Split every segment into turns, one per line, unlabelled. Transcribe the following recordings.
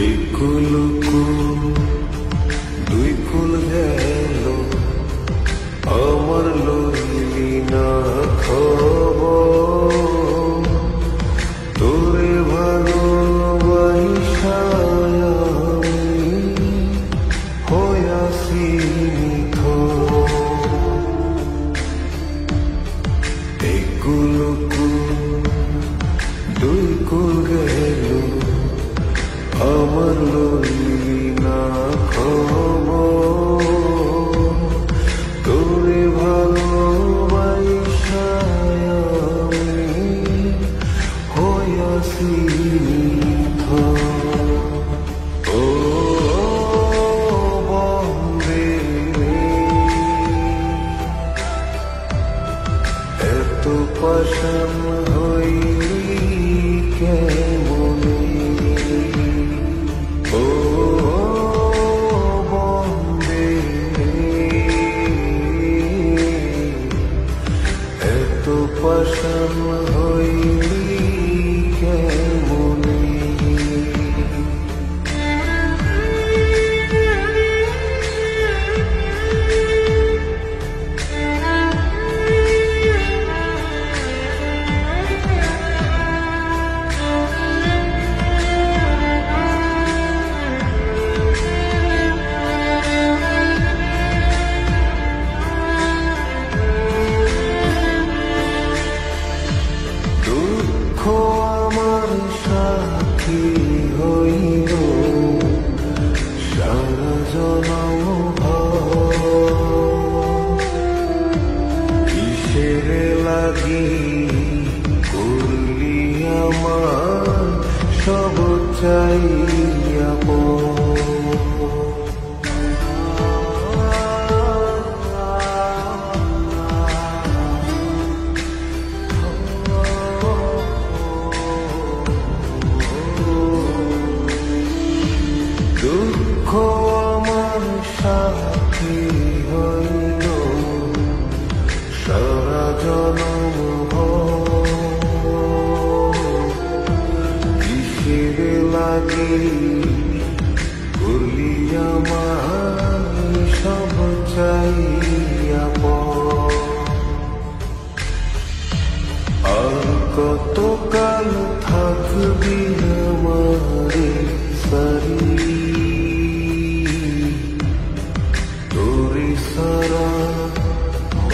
একুলুকু দুই কুল গেল আমার লইলি না খবর তোরে ভালোবাসা হইয়াছি একুলুকু দুই কুল গেল আমার লইলি না খবর তোরে ভালোবাসা হইয়াছি ও বন্দে এত পাশান হইলি কেমনে ও বন্দে এত পাশান হইলি কেমনে দুঃখ আমার সাথী হইল সারা জনম কিসের লাগি করলি আমার সব চাইয়া দুঃখ আমার সাথী হইল সারা জনম কিসের লাগি করলি আমার সব চাইয়া আর কত কাল থাকবি আমারে সারি তোরে সারা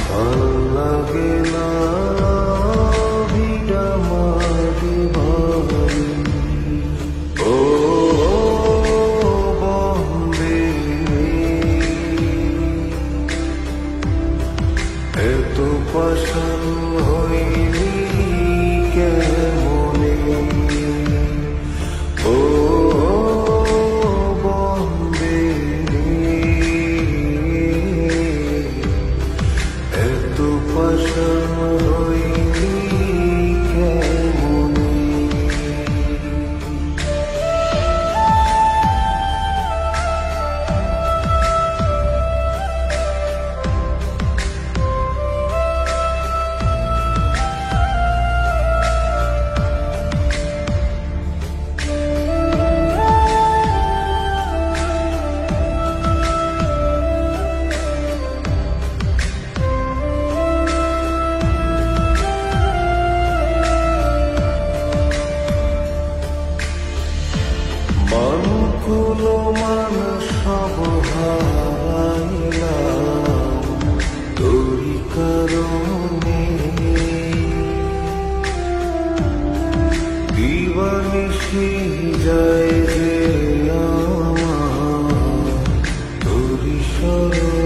ভাল লাগে না ভিড়া মারি ভারি ও বন্দে এত পাশান হইলি কেমনে ও বন্দে এত পাশান হইলি কেমনে মানকুলো মান সব হারাইলাম তোরি কারণে দিবানিশি যায় যে আমার তোরি স্মরণে